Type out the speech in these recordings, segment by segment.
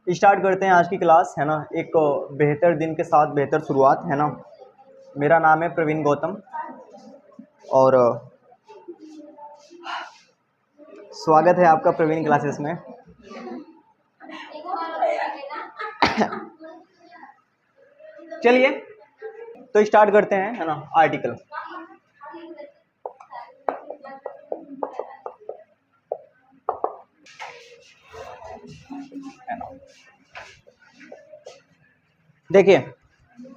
Start करते हैं आज की क्लास, है ना। एक बेहतर दिन के साथ बेहतर शुरुआत, है ना। मेरा नाम है प्रवीण गौतम और स्वागत है आपका प्रवीण क्लासेस में। चलिए तो स्टार्ट करते हैं, है ना। आर्टिकल, है ना। देखिए,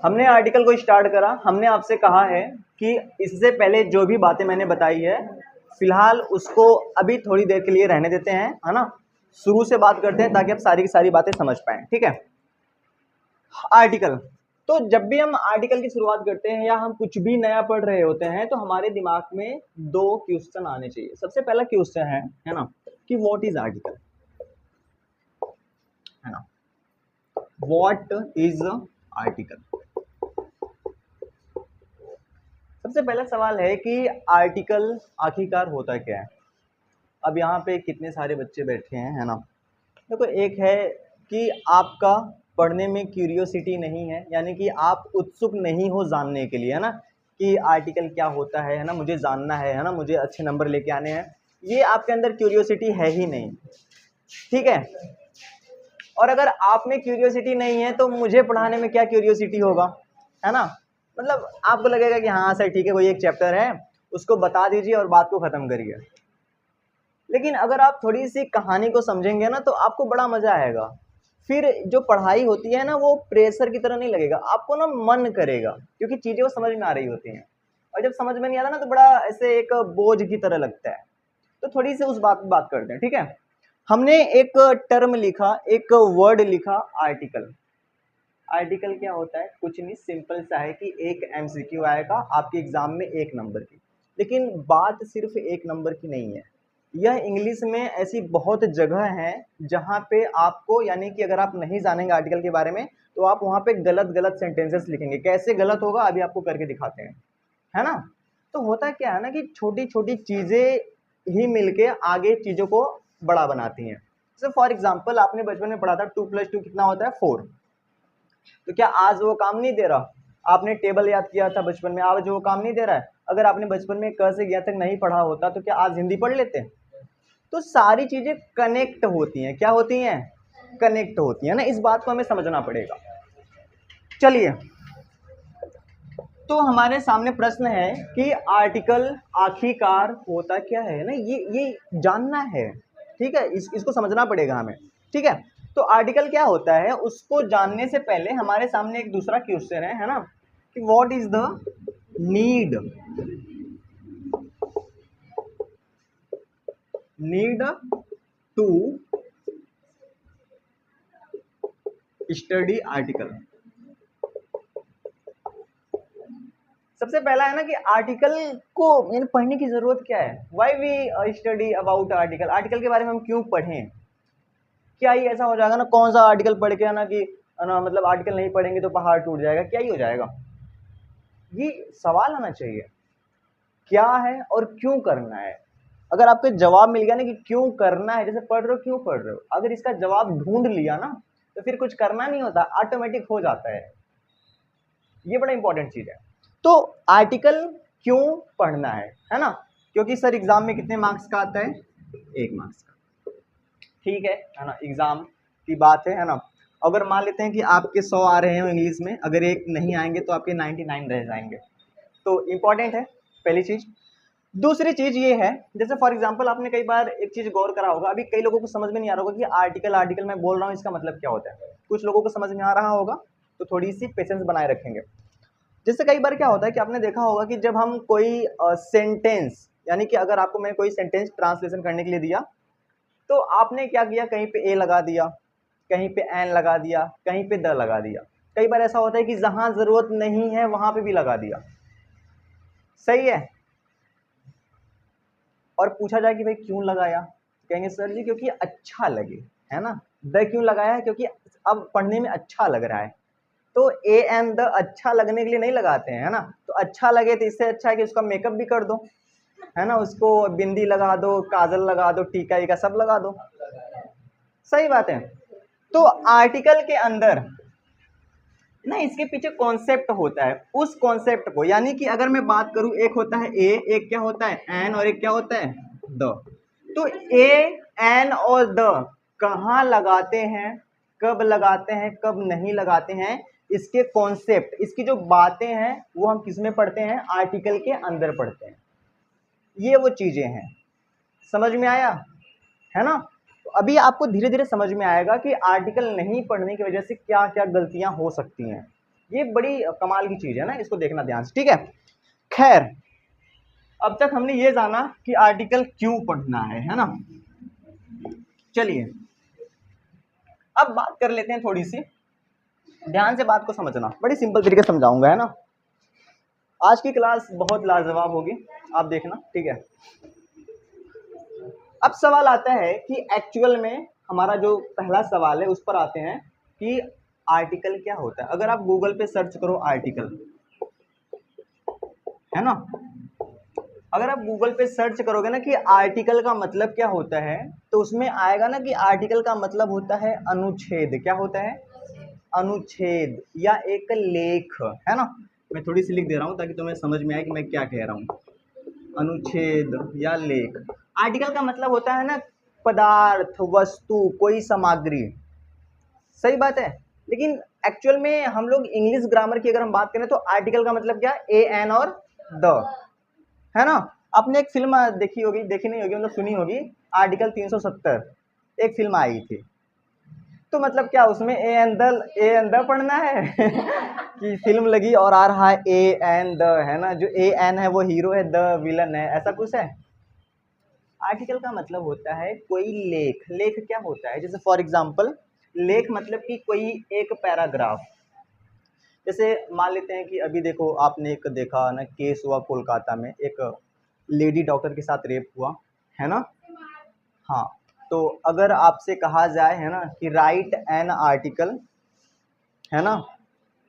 हमने आर्टिकल को स्टार्ट करा। हमने आपसे कहा है कि इससे पहले जो भी बातें मैंने बताई है फिलहाल उसको अभी थोड़ी देर के लिए रहने देते हैं, है ना। शुरू से बात करते हैं ताकि आप सारी की सारी बातें समझ पाएं, ठीक है। आर्टिकल, तो जब भी हम आर्टिकल की शुरुआत करते हैं या हम कुछ भी नया पढ़ रहे होते हैं तो हमारे दिमाग में दो क्वेश्चन आने चाहिए। सबसे पहला क्वेश्चन है ना, कि व्हाट इज आर्टिकल, है ना। What is article. सबसे पहला सवाल है कि आर्टिकल आखिरकार होता क्या है। अब यहाँ पे कितने सारे बच्चे बैठे हैं, है ना। देखो, एक है कि आपका पढ़ने में क्यूरियोसिटी नहीं है, यानी कि आप उत्सुक नहीं हो जानने के लिए, है ना, कि आर्टिकल क्या होता है ना, मुझे जानना है ना, मुझे अच्छे नंबर लेके आने हैं। ये आपके अंदर क्यूरियोसिटी है ही नहीं, ठीक है। और अगर आप में क्यूरियोसिटी नहीं है तो मुझे पढ़ाने में क्या क्यूरियोसिटी होगा, है ना। मतलब आपको लगेगा कि हाँ सर ठीक है, कोई एक चैप्टर है उसको बता दीजिए और बात को खत्म करिए। लेकिन अगर आप थोड़ी सी कहानी को समझेंगे ना तो आपको बड़ा मजा आएगा। फिर जो पढ़ाई होती है ना वो प्रेशर की तरह नहीं लगेगा, आपको ना मन करेगा, क्योंकि चीजें वो समझ में आ रही होती हैं। और जब समझ में नहीं आता ना तो बड़ा ऐसे एक बोझ की तरह लगता है। तो थोड़ी सी उस बात करते हैं, ठीक है। हमने एक टर्म लिखा, एक वर्ड लिखा, आर्टिकल। आर्टिकल क्या होता है, कुछ नहीं, सिंपल सा है कि एक एमसीक्यू आएगा आपके एग्जाम में 1 नंबर की। लेकिन बात सिर्फ 1 नंबर की नहीं है। यह इंग्लिश में ऐसी बहुत जगह है जहाँ पे आपको, यानी कि अगर आप नहीं जानेंगे आर्टिकल के बारे में तो आप वहाँ पे गलत गलत सेंटेंसेस लिखेंगे। कैसे गलत होगा अभी आपको करके दिखाते हैं, है ना। तो होता क्या है ना कि छोटी छोटी चीजें ही मिलके आगे चीजों को बड़ा बनाती हैं। जैसे फॉर एग्जाम्पल आपने बचपन में पढ़ा था 2+2 कितना होता है, 4। तो क्या आज वो काम नहीं दे रहा। आपने टेबल याद किया था बचपन में, आज वो काम नहीं दे रहा है। अगर आपने बचपन में क से ज्ञ तक नहीं पढ़ा होता तो क्या आज हिंदी पढ़ लेते। तो सारी चीजें कनेक्ट होती हैं, क्या होती हैं, कनेक्ट होती है ना। इस बात को हमें समझना पड़ेगा। चलिए, तो हमारे सामने प्रश्न है कि आर्टिकल आखिरकार होता क्या है ना, ये जानना है, ठीक है। इसको समझना पड़ेगा हमें, ठीक है। तो आर्टिकल क्या होता है उसको जानने से पहले हमारे सामने एक दूसरा क्वेश्चन है ना, कि what is the need, need to study article. सबसे पहला है ना कि आर्टिकल को यानी पढ़ने की जरूरत क्या है। Why we study about article, article के बारे में हम क्यों पढ़ें। क्या ही ऐसा हो जाएगा ना, कौन सा आर्टिकल पढ़ के ना कि ना, मतलब आर्टिकल नहीं पढ़ेंगे तो पहाड़ टूट जाएगा, क्या ही हो जाएगा। ये सवाल आना चाहिए, क्या है और क्यों करना है। अगर आपको जवाब मिल गया ना कि क्यों करना है, जैसे पढ़ रहे हो क्यों पढ़ रहे हो, अगर इसका जवाब ढूंढ लिया ना तो फिर कुछ करना नहीं होता, ऑटोमेटिक हो जाता है। ये बड़ा इंपॉर्टेंट चीज है। तो आर्टिकल क्यों पढ़ना है ना। क्योंकि सर एग्जाम में कितने मार्क्स का आता है, 1 मार्क्स का, ठीक है ना। एग्जाम की बात है ना। अगर मान लेते हैं कि आपके 100 आ रहे हैं इंग्लिश में, अगर एक नहीं आएंगे तो आपके 99 रह जाएंगे। तो इंपॉर्टेंट है पहली चीज। दूसरी चीज ये है, जैसे फॉर एग्जांपल आपने कई बार एक चीज गौर करा होगा, अभी कई लोगों को समझ में नहीं आ रहा होगा कि आर्टिकल आर्टिकल मैं बोल रहा हूँ इसका मतलब क्या होता है। कुछ लोगों को समझ में आ रहा होगा, तो थोड़ी सी पेशेंस बनाए रखेंगे। जैसे कई बार क्या होता है कि आपने देखा होगा कि जब हम कोई सेंटेंस, यानी कि अगर आपको मैंने कोई सेंटेंस ट्रांसलेशन करने के लिए दिया तो आपने क्या किया, कहीं पे ए लगा दिया, कहीं पे एन लगा दिया, कहीं पे द लगा दिया। कई बार ऐसा होता है कि जहां जरूरत नहीं है वहां पे भी लगा दिया, सही है। और पूछा जाए कि भाई क्यों लगाया, कहेंगे सर जी क्योंकि अच्छा लगे, है ना। द क्यों लगाया है, क्योंकि अब पढ़ने में अच्छा लग रहा है। तो ए एंड द अच्छा लगने के लिए नहीं लगाते हैं, है ना। तो अच्छा लगे तो इससे अच्छा है कि उसका मेकअप भी कर दो, है ना, उसको बिंदी लगा दो, काजल लगा दो, टीका ईका सब लगा दो, सही बात है। तो आर्टिकल के अंदर ना इसके पीछे कॉन्सेप्ट होता है, उस कॉन्सेप्ट को, यानी कि अगर मैं बात करूं, एक होता है ए, एक क्या होता है एन, और एक क्या होता है द। तो ए, एन और द कहाँ लगाते हैं, कब लगाते हैं, कब नहीं लगाते हैं, इसके कॉन्सेप्ट, इसकी जो बातें हैं वो हम किस में पढ़ते हैं, आर्टिकल के अंदर पढ़ते हैं। ये वो चीजें हैं, समझ में आया है ना। तो अभी आपको धीरे धीरे समझ में आएगा कि आर्टिकल नहीं पढ़ने की वजह से क्या क्या गलतियां हो सकती हैं। ये बड़ी कमाल की चीज है ना, इसको देखना ध्यान से, ठीक है। खैर, अब तक हमने ये जाना कि आर्टिकल क्यों पढ़ना है ना। चलिए अब बात कर लेते हैं थोड़ी सी, ध्यान से बात को समझना, बड़ी सिंपल तरीके से समझाऊंगा, है ना। आज की क्लास बहुत लाजवाब होगी, आप देखना, ठीक है। अब सवाल आता है कि एक्चुअल में हमारा जो पहला सवाल है उस पर आते हैं कि आर्टिकल क्या होता है। अगर आप गूगल पे सर्च करो आर्टिकल, है ना, अगर आप गूगल पे सर्च करोगे ना कि आर्टिकल का मतलब क्या होता है, तो उसमें आएगा ना कि आर्टिकल का मतलब होता है अनुच्छेद। क्या होता है, अनुच्छेद या एक लेख, है ना। मैं थोड़ी सी लिख दे रहा हूँ ताकि तुम्हें समझ में आए कि मैं क्या कह रहा हूँ। अनुच्छेद या लेख। आर्टिकल का मतलब होता है ना पदार्थ, वस्तु, कोई सामग्री, सही बात है। लेकिन एक्चुअल में हम लोग इंग्लिश ग्रामर की अगर हम बात करें तो आर्टिकल का मतलब क्या, ए, एन और द, है ना। आपने एक फिल्म देखी होगी, देखी नहीं होगी मतलब सुनी होगी, आर्टिकल 370, एक फिल्म आई थी। तो मतलब क्या उसमें ए एन द पढ़ना है कि फिल्म लगी और आ रहा है ए एन द, है ना, जो ए एन है वो हीरो है, द विलन है, ऐसा कुछ है। आर्टिकल का मतलब होता है कोई लेख। लेख क्या होता है, जैसे फॉर एग्जांपल लेख मतलब कि कोई एक पैराग्राफ। जैसे मान लेते हैं कि अभी देखो आपने एक देखा ना केस हुआ कोलकाता में, एक लेडी डॉक्टर के साथ रेप हुआ, है ना। हाँ, तो अगर आपसे कहा जाए, है ना, कि राइट एन आर्टिकल, है ना,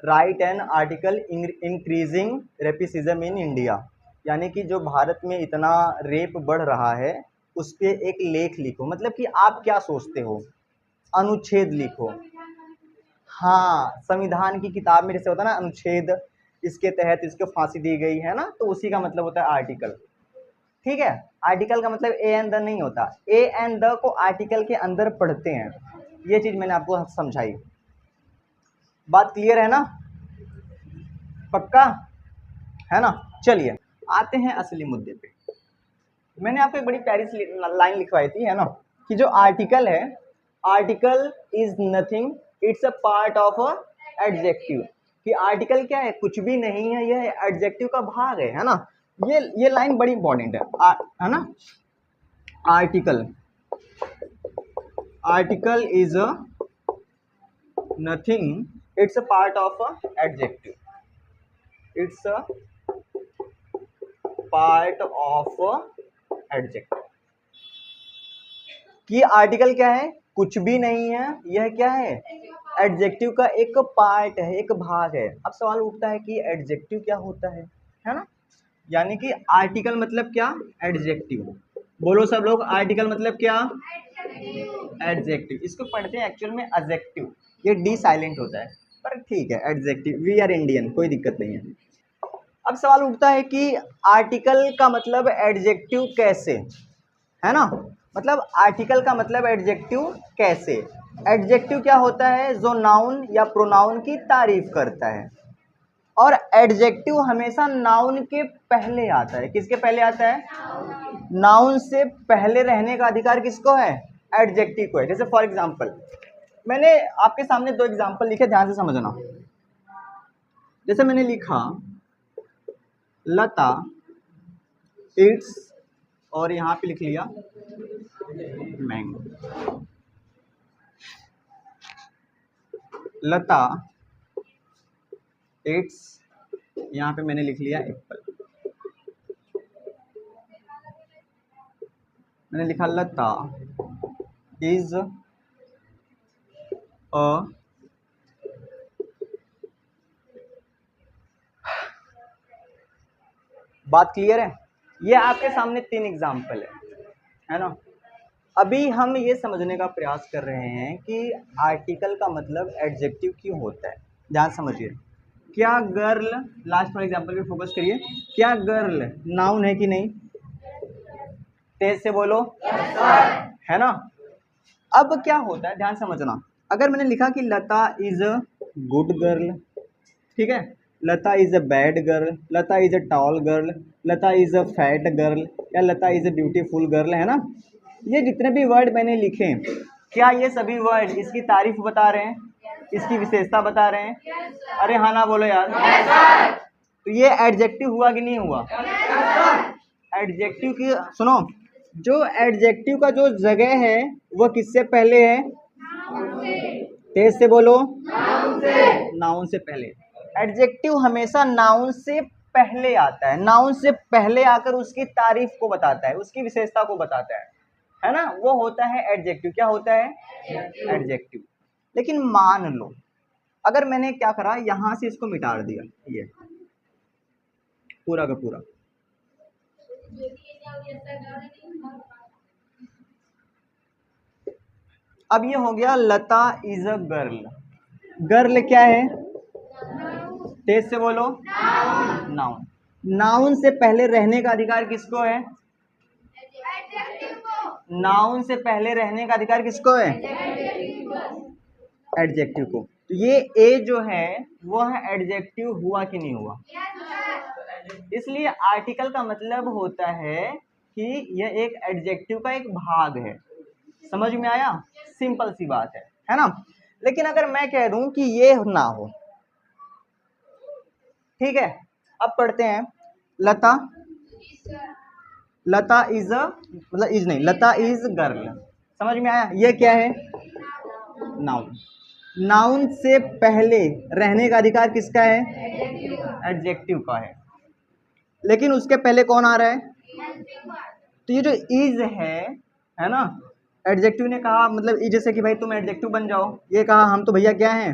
right an article increasing rapism in India, यानी कि जो भारत में इतना रेप बढ़ रहा है उस पे एक लेख लिखो, मतलब कि आप क्या सोचते हो, अनुच्छेद लिखो। हाँ, संविधान की किताब में जैसे होता है ना अनुच्छेद, इसके तहत इसको फांसी दी गई, है ना, तो उसी का मतलब होता है आर्टिकल, ठीक है। आर्टिकल का मतलब ए एन द नहीं होता, ए एन द को आर्टिकल के अंदर पढ़ते हैं। ये चीज मैंने आपको समझाई, बात क्लियर है ना, पक्का है ना। चलिए आते हैं असली मुद्दे पे। मैंने आपको एक बड़ी प्यारी सी लाइन लिखवाई थी, है ना, कि जो आर्टिकल है, article is nothing, it's a part of a adjective. कि आर्टिकल क्या है, कुछ भी नहीं है, यह एडजेक्टिव का भाग है ना। ये लाइन बड़ी इंपॉर्टेंट है ना। Article, article is a nothing, it's a part of a adjective, it's a part of adjective. कि आर्टिकल क्या है, कुछ भी नहीं है, यह क्या है, एडजेक्टिव का एक पार्ट है, एक भाग है। अब सवाल उठता है कि एडजेक्टिव क्या होता है ना। यानी कि आर्टिकल मतलब क्या, एडजेक्टिव। बोलो सब लोग, आर्टिकल मतलब क्या, एडजेक्टिव। इसको पढ़ते हैं एक्चुअल में एडजेक्टिव, ये डी साइलेंट होता है, पर ठीक है, एडजेक्टिव, वी आर इंडियन, कोई दिक्कत नहीं है। अब सवाल उठता है कि आर्टिकल का मतलब एडजेक्टिव कैसे, है ना, मतलब आर्टिकल का मतलब एडजेक्टिव कैसे। एडजेक्टिव क्या होता है, जो नाउन या प्रोनाउन की तारीफ करता है, और एडजेक्टिव हमेशा नाउन के पहले आता है। किसके पहले आता है, नाउन से पहले रहने का अधिकार किसको है, एडजेक्टिव को है। जैसे फॉर एग्जांपल मैंने आपके सामने दो एग्जांपल लिखे, ध्यान से समझना। जैसे मैंने लिखा लता इट्स, और यहाँ पे लिख लिया मैंगो। लता इट्स, यहाँ पे मैंने लिख लिया एप्पल। मैंने लिखा लता इज अ बात क्लियर है। ये आपके सामने तीन एग्जाम्पल है ना। अभी हम ये समझने का प्रयास कर रहे हैं कि आर्टिकल का मतलब एडजेक्टिव क्यों होता है। ध्यान समझिए, क्या गर्ल, लास्ट फॉर एग्जाम्पल पे फोकस करिए, क्या गर्ल नाउन है कि नहीं? तेज से बोलो। है ना। अब क्या होता है, ध्यान समझना, अगर मैंने लिखा कि Lata is a good girl, ठीक है, Lata is a bad girl, Lata is a tall girl, Lata is a fat girl, या Lata is a beautiful girl, है ना, ये जितने भी वर्ड मैंने लिखे, क्या ये सभी वर्ड इसकी तारीफ बता रहे हैं, इसकी विशेषता बता रहे हैं? अरे हाँ ना बोलो यार। तो ये एडजेक्टिव हुआ कि नहीं हुआ? एडजेक्टिव की सुनो, जो एडजेक्टिव का जो जगह है वो किससे पहले है? तेज से बोलो। नाउन से पहले। एडजेक्टिव हमेशा नाउन से पहले आता है, नाउन से पहले आकर उसकी तारीफ को बताता है, उसकी विशेषता को बताता है ना, वो होता है एडजेक्टिव। क्या होता है? एडजेक्टिव। लेकिन मान लो अगर मैंने क्या करा, यहां से इसको मिटा दिया, ये पूरा का पूरा, अब ये हो गया लता इज अ गर्ल। गर्ल क्या है? तेज से बोलो। नाउन। नाउन से पहले रहने का अधिकार किसको है? नाउन से पहले रहने का अधिकार किसको है? एडजेक्टिव को। तो ये ए जो है वो है एडजेक्टिव, हुआ कि नहीं हुआ? इसलिए आर्टिकल का मतलब होता है कि यह एक एडजेक्टिव का एक भाग है। समझ में आया? सिंपल सी बात है ना। लेकिन अगर मैं कह दूं कि ये ना हो, ठीक है, अब पढ़ते हैं, लता, लता इज अ, मतलब इज नहीं, लता इज गर्ल। समझ में आया? ये क्या है? नाउन। नाउन से पहले रहने का अधिकार किसका है? एडजेक्टिव का है। लेकिन उसके पहले कौन आ रहा है? तो ये जो इज है ना, एडजेक्टिव ने कहा, मतलब इज जैसे कि भाई तुम एडजेक्टिव बन जाओ, ये कहा हम तो भैया क्या हैं?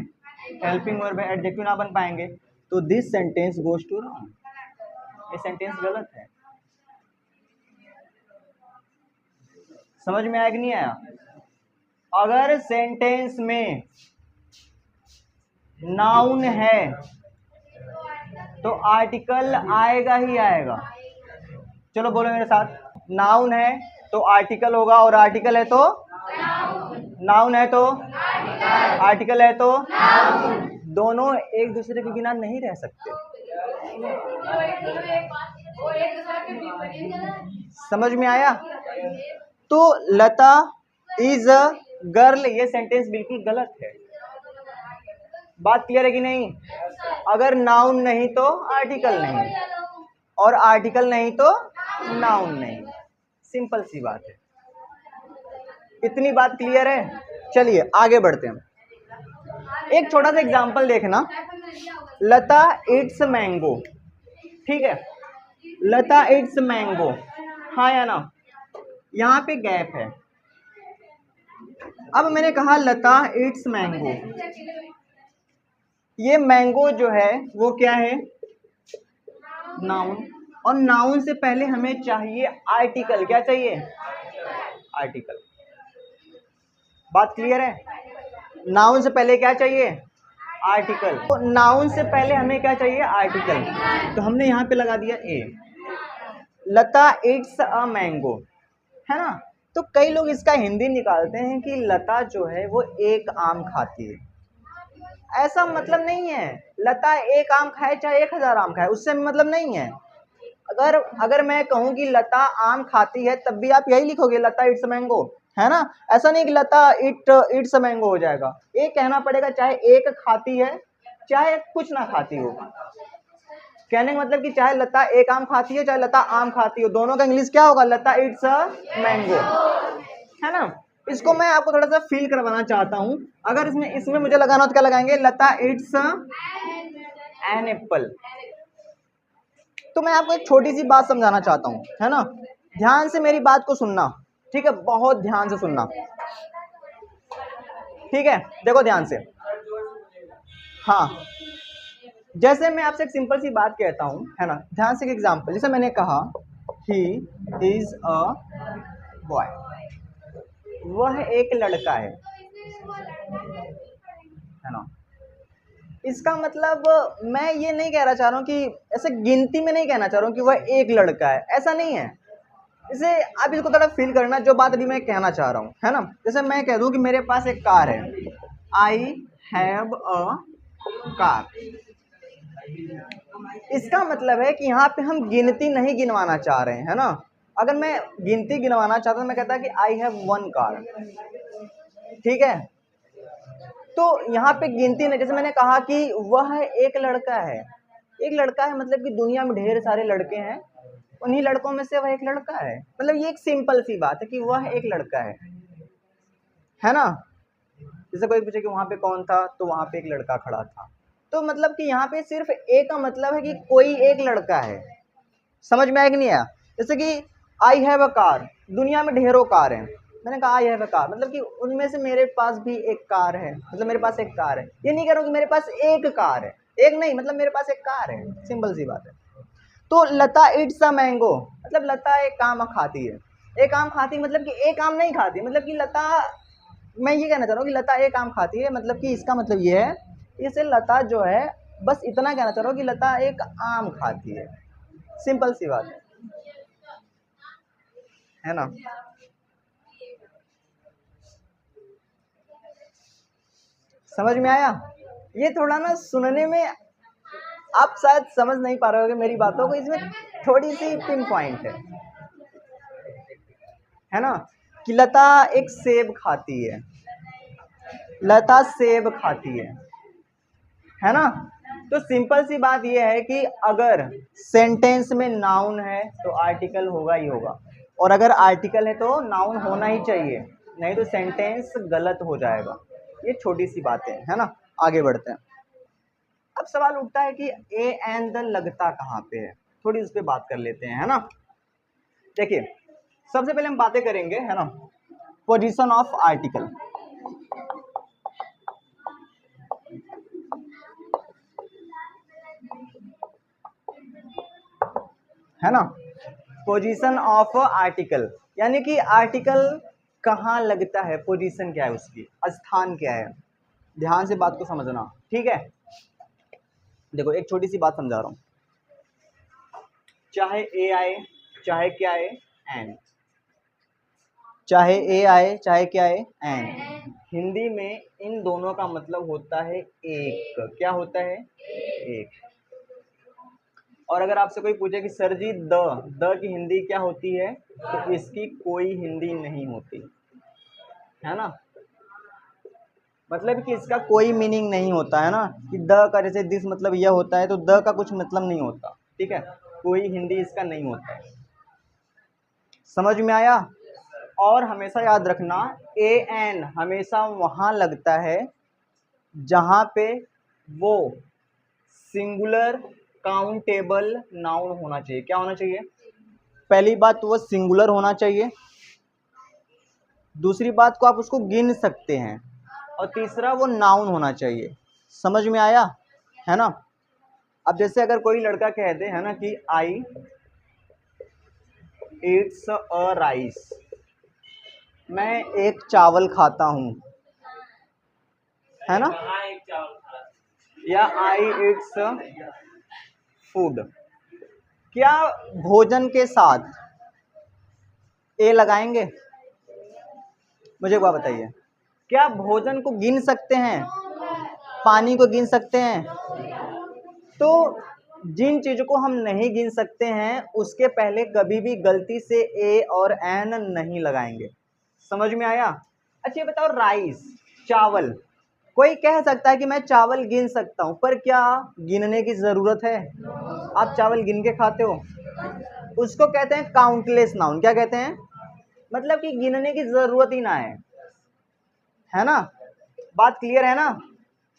हेल्पिंग वर्ब है, एडजेक्टिव ना बन पाएंगे, तो this sentence goes to wrong. ये सेंटेंस गलत है। समझ में आया कि नहीं आया? अगर सेंटेंस में नाउन है तो आर्टिकल आएगा ही आएगा। चलो बोलो मेरे साथ, नाउन है तो आर्टिकल होगा, और आर्टिकल है तो नाउन है तो आर्टिकल है तो दोनों एक दूसरे के बिना नहीं रह सकते। समझ में आया? तो लता इज अ गर्ल ये सेंटेंस बिल्कुल गलत है। बात क्लियर है कि नहीं? अगर नाउन नहीं तो आर्टिकल नहीं, और आर्टिकल नहीं तो नाउन नहीं। सिंपल सी बात है। इतनी बात क्लियर है? चलिए आगे बढ़ते हैं। एक छोटा सा एग्जांपल देखना, लता इट्स मैंगो, ठीक है, लता इट्स मैंगो, हाँ या ना? यहाँ पे गैप है। अब मैंने कहा लता इट्स मैंगो, ये मैंगो जो है वो क्या है? नाउन। और नाउन से पहले हमें चाहिए आर्टिकल। क्या चाहिए? आर्टिकल। बात क्लियर है? नाउन से पहले क्या चाहिए? आर्टिकल। तो नाउन से पहले हमें क्या चाहिए? आर्टिकल। तो हमने यहाँ पे लगा दिया ए, लता इट्स अ मैंगो, है ना। तो कई लोग इसका हिंदी निकालते हैं कि लता जो है वो एक आम खाती है। ऐसा मतलब नहीं है। लता एक आम खाए चाहे 1000 आम खाए, उससे मतलब नहीं है। अगर मैं कहूँ कि लता आम खाती है तब भी आप यही लिखोगे, लता इट्स मैंगो, है ना। ऐसा नहीं कि लता इट्स मैंगो हो जाएगा। ये कहना पड़ेगा चाहे एक खाती है चाहे कुछ ना खाती हो। कहने का मतलब कि चाहे लता एक आम खाती है चाहे लता आम खाती हो, दोनों का इंग्लिश क्या होगा? लता इट्स अ मैंगो, है ना। इसको मैं आपको थोड़ा सा फील करवाना चाहता हूँ। अगर इसमें मुझे लगाना तो क्या लगाएंगे? लता इट्स एन एप्पल। तो मैं आपको एक छोटी सी बात समझाना चाहता हूँ, है ना। ध्यान से मेरी बात को सुनना, ठीक है, बहुत ध्यान से सुनना, ठीक है। देखो ध्यान से, हाँ, जैसे मैं आपसे एक सिंपल सी बात कहता हूँ, है ना, ध्यान से। एक एग्जांपल, जैसे मैंने कहा ही इज अ बॉय, वह एक लड़का है ना। इसका मतलब मैं ये नहीं कहना चाह रहा हूँ कि ऐसे गिनती में नहीं कहना चाह रहा हूँ कि वह एक लड़का है, ऐसा नहीं है। इसे आप इसको थोड़ा फील करना, जो बात अभी मैं कहना चाह रहा हूँ, है ना। जैसे मैं कह दूँ कि मेरे पास एक कार है, आई हैव अ कार। इसका मतलब है कि यहाँ पे हम गिनती नहीं गिनवाना चाह रहे हैं, है ना। अगर मैं गिनती गिनवाना चाहता तो मैं कहता कि आई हैव वन कार, ठीक है। तो यहाँ पे गिनती नहीं, जैसे मैंने कहा कि वह एक लड़का है। एक लड़का है मतलब कि दुनिया में ढेर सारे लड़के हैं, उन्हीं लड़कों में से वह एक लड़का है। मतलब ये एक सिंपल सी बात है कि वह एक लड़का है ना। जैसे कोई पूछे कि वहां पे कौन था, तो वहां पे एक लड़का खड़ा था। तो मतलब कि यहाँ पे सिर्फ एक का मतलब है कि कोई एक लड़का है। समझ में आया कि नहीं आया। जैसे कि आई हैव अ कार, दुनिया में ढेरों कार हैं, मैंने कहा आई हैव अ कार, मतलब कि उनमें से मेरे पास भी एक कार है, मतलब मेरे पास एक कार है। ये नहीं कह रहा हूँ कि मेरे पास एक कार है, एक नहीं, मतलब मेरे पास एक कार है, सिंपल सी बात है। तो लता इट्स अ मैंगो, मतलब लता एक आम खाती है। एक आम खाती मतलब कि एक आम नहीं खाती, मतलब कि लता, मैं ये कहना चाह रहा हूँ कि लता एक आम खाती है, मतलब कि इसका मतलब ये है, इसे लता जो है, बस इतना कहना चाह रहा हूँ कि लता एक आम खाती है, सिंपल सी बात है ना। समझ में आया। ये थोड़ा ना सुनने में आप शायद समझ नहीं पा रहे होगे मेरी बातों को, इसमें थोड़ी सी पिन पॉइंट है ना। कि लता एक सेब खाती है, लता सेब खाती है ना। तो सिंपल सी बात यह है कि अगर सेंटेंस में नाउन है तो आर्टिकल होगा ही होगा, और अगर आर्टिकल है तो नाउन होना ही चाहिए, नहीं तो सेंटेंस गलत हो जाएगा। ये छोटी सी बात है ना। आगे बढ़ते हैं। अब सवाल उठता है कि ए एंड द लगता कहाँ पे है, थोड़ी उस पर बात कर लेते हैं, है ना। देखिए, सबसे पहले हम बातें करेंगे, है ना, पोजीशन ऑफ आर्टिकल। है ना, पोजीशन ऑफ आर्टिकल, यानी कि आर्टिकल कहाँ लगता है, पोजीशन क्या है उसकी, स्थान क्या है। ध्यान से बात को समझना, ठीक है। देखो एक छोटी सी बात समझा रहा हूँ, चाहे ए आए चाहे क्या आए एंड, चाहे ए आए चाहे क्या आए एंड, हिंदी में इन दोनों का मतलब होता है एक। क्या होता है, एक। और अगर आपसे कोई पूछे कि sir ji the key Hindi क्या होती है, तो इसकी कोई हिंदी नहीं होती, है ना। मतलब कि इसका कोई मीनिंग नहीं होता, है ना। कि द का जैसे दिस मतलब यह होता है, तो द का कुछ मतलब नहीं होता, ठीक है। कोई हिंदी इसका नहीं होता है। समझ में आया। और हमेशा याद रखना, ए एन हमेशा वहां लगता है जहां पे वो सिंगुलर काउंटेबल नाउन होना चाहिए। क्या होना चाहिए, पहली बात तो वो सिंगुलर होना चाहिए, दूसरी बात को आप उसको गिन सकते हैं, और तीसरा वो नाउन होना चाहिए। समझ में आया, है ना। अब जैसे अगर कोई लड़का कह दे, है ना, कि आई ईट्स अ राइस, मैं एक चावल खाता हूं, है ना, या आई ईट्स फूड, क्या भोजन के साथ ए लगाएंगे? मुझे एक बात बताइए, क्या भोजन को गिन सकते हैं, पानी को गिन सकते हैं? तो जिन चीजों को हम नहीं गिन सकते हैं उसके पहले कभी भी गलती से ए और एन नहीं लगाएंगे। समझ में आया। अच्छा ये बताओ, राइस चावल, कोई कह सकता है कि मैं चावल गिन सकता हूं, पर क्या गिनने की जरूरत है? आप चावल गिन के खाते हो, उसको कहते हैं काउंटलेस नाउन। क्या कहते हैं, मतलब कि गिनने की जरूरत ही ना है ना। बात क्लियर है ना।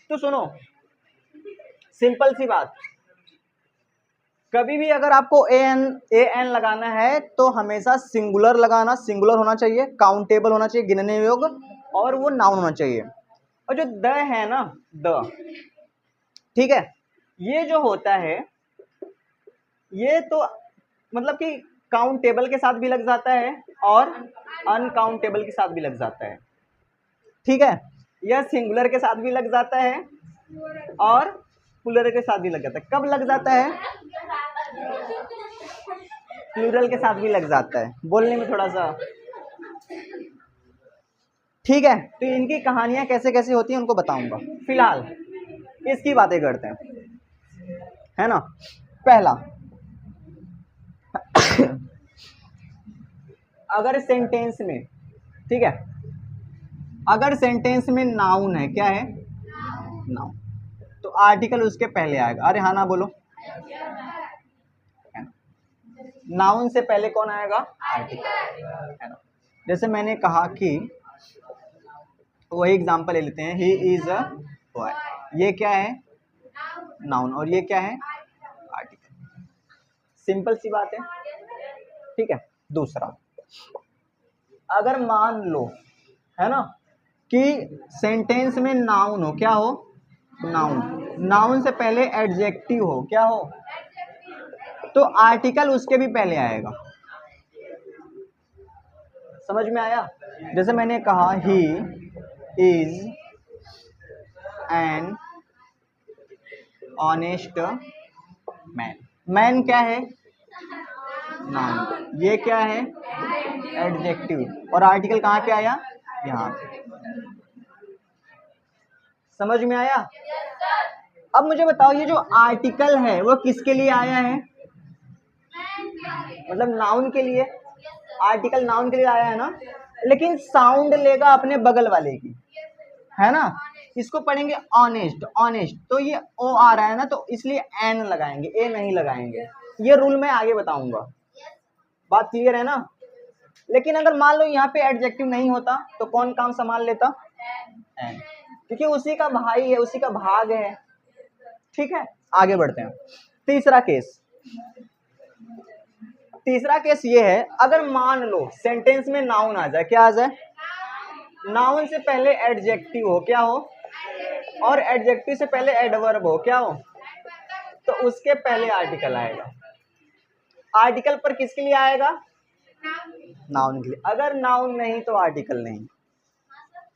तो सुनो, सिंपल सी बात, कभी भी अगर आपको ए एन लगाना है तो हमेशा सिंगुलर लगाना, सिंगुलर होना चाहिए, काउंटेबल होना चाहिए, गिनने योग्य, और वो नाउन होना चाहिए। और जो द है ना, द, ठीक है, ये जो होता है, ये तो मतलब कि काउंटेबल के साथ भी लग जाता है और अनकाउंटेबल के साथ भी लग जाता है, ठीक है। यह सिंगुलर के साथ भी लग जाता है और प्लूरल के साथ भी लग जाता है। कब लग जाता है? प्लूरल के साथ भी लग जाता है, बोलने में थोड़ा सा, ठीक है। तो इनकी कहानियां कैसे कैसे होती हैं उनको बताऊंगा, फिलहाल इसकी बातें करते हैं, है ना। पहला, अगर सेंटेंस में, ठीक है, अगर सेंटेंस में नाउन है, क्या है? नाउन, तो आर्टिकल उसके पहले आएगा। अरे हाँ ना बोलो, नाउन से पहले कौन आएगा? आर्टिकल, है ना। जैसे मैंने कहा कि वही एग्जांपल ले लेते हैं, ही इज अ बॉय, ये क्या है? नाउन, और ये क्या है? आर्टिकल। सिंपल सी बात है, ठीक है। दूसरा, अगर मान लो, है ना, कि सेंटेंस में नाउन हो, क्या हो? नाउन, नाउन से पहले एडजेक्टिव हो, क्या हो? तो आर्टिकल उसके भी पहले आएगा। समझ में आया? जैसे मैंने कहा he is an honest man, man क्या है? नाउन, ये क्या है? एडजेक्टिव, और आर्टिकल कहाँ पे आया? यहाँ पे। समझ में आया? अब मुझे बताओ, ये जो आर्टिकल है वो किसके लिए आया है? मतलब नाउन के लिए। आर्टिकल नाउन के लिए आया है ना, लेकिन साउंड लेगा अपने बगल वाले की, है ना। इसको पढ़ेंगे ऑनेस्ट, ऑनेस्ट, तो ये ओ आ रहा है ना, तो इसलिए एन लगाएंगे, ए नहीं लगाएंगे। ये रूल मैं आगे बताऊंगा, बात क्लियर है ना। लेकिन अगर मान लो यहाँ पे एडजेक्टिव नहीं होता तो कौन काम संभाल लेता? एन, क्योंकि उसी का भाई है, उसी का भाग है, ठीक है। आगे बढ़ते हैं। तीसरा केस, तीसरा केस ये है, अगर मान लो सेंटेंस में नाउन आ जाए, क्या आ जाए? नाउन से पहले एडजेक्टिव हो, क्या हो? और एडजेक्टिव से पहले एडवर्ब हो, क्या हो? तो उसके पहले आर्टिकल आएगा। आर्टिकल पर किसके लिए आएगा? नाउन के लिए। अगर नाउन नहीं तो आर्टिकल नहीं,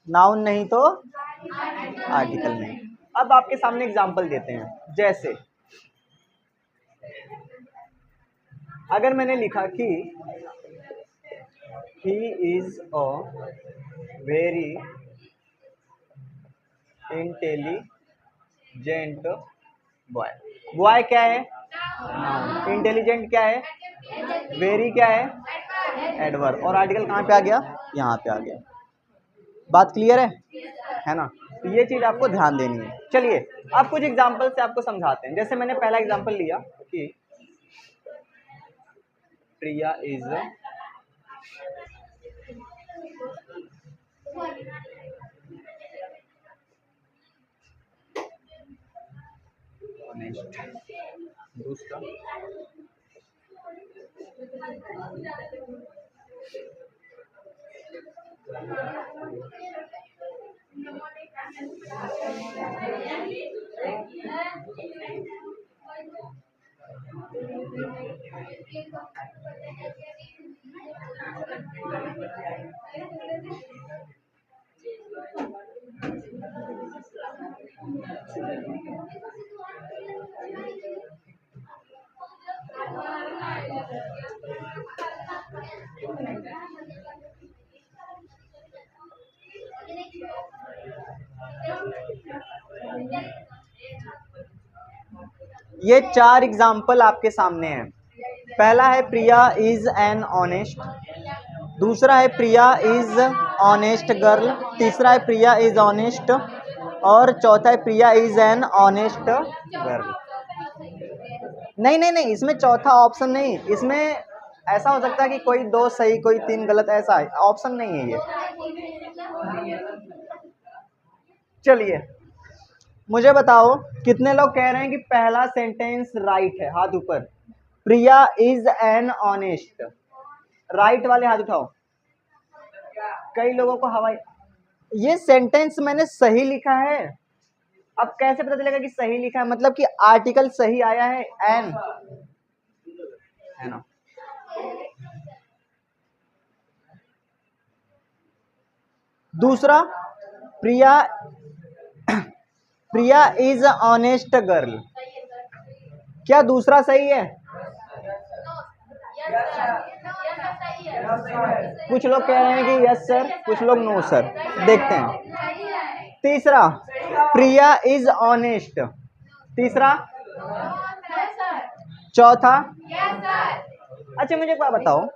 नाउन नहीं तो आर्टिकल नहीं। अब आपके सामने एग्जांपल देते हैं, जैसे अगर मैंने लिखा कि he is a very intelligent boy, boy क्या है? नाउन, इंटेलिजेंट क्या है? वेरी क्या है? एडवर्ब, और आर्टिकल कहाँ पे आ गया? यहाँ पे आ गया। बात क्लियर है ना। तो ये चीज आपको ध्यान देनी है। चलिए अब कुछ एग्जांपल से आपको समझाते हैं। जैसे मैंने पहला एग्जांपल लिया कि प्रिया इज ऑनेस्ट। दूसरा, ये 4 एग्जाम्पल आपके सामने हैं। पहला है प्रिया इज एन ऑनेस्ट, दूसरा है प्रिया इज ऑनेस्ट गर्ल, तीसरा है प्रिया इज ऑनेस्ट, और चौथा है प्रिया इज एन ऑनेस्ट गर्ल। नहीं नहीं नहीं, इसमें चौथा ऑप्शन नहीं, इसमें ऐसा हो सकता है कि कोई 2 सही कोई 3 गलत, ऐसा है, ऑप्शन नहीं है ये। चलिए मुझे बताओ, कितने लोग कह रहे हैं कि पहला सेंटेंस राइट है? हाथ ऊपर। प्रिया इज एन ऑनेस्ट, राइट वाले हाथ उठाओ। कई लोगों को हवाई, ये सेंटेंस मैंने सही लिखा है। अब कैसे पता चलेगा कि सही लिखा है? मतलब कि आर्टिकल सही आया है, एन, है ना। दूसरा, प्रिया प्रिया इज ऑनेस्ट गर्ल। क्या दूसरा सही है? कुछ लोग कह रहे हैं कि यस सर, कुछ लोग नो सर। देखते हैं। तीसरा, प्रिया इज ऑनेस्ट। तीसरा। चौथा। अच्छा मुझे क्या बताओ,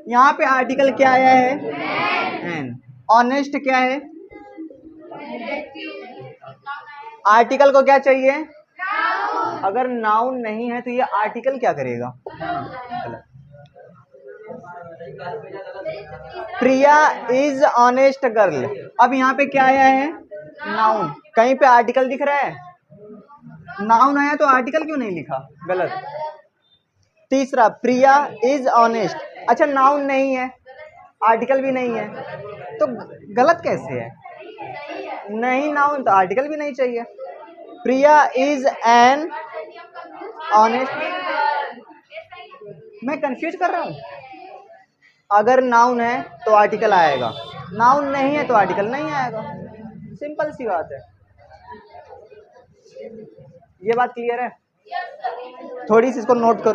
यहाँ पे आर्टिकल क्या आया है? एन। ऑनेस्ट क्या है? आर्टिकल को क्या चाहिए? अगर नाउन नहीं है तो ये आर्टिकल क्या करेगा? प्रिया इज ऑनेस्ट गर्ल। अब यहाँ पे क्या आया है? नाउन। कहीं पे आर्टिकल दिख रहा है? नाउन आया तो आर्टिकल क्यों नहीं लिखा? गलत। तीसरा, प्रिया इज ऑनेस्ट। अच्छा नाउन नहीं है, आर्टिकल भी नहीं है, तो गलत कैसे है? नहीं नाउन तो आर्टिकल भी नहीं चाहिए। प्रिया इज एन ऑनेस्ट। मैं कंफ्यूज कर रहा हूँ। अगर नाउन है तो आर्टिकल आएगा, नाउन नहीं है तो आर्टिकल नहीं आएगा। सिंपल सी बात है। ये बात क्लियर है? थोड़ी सी इसको नोट करो।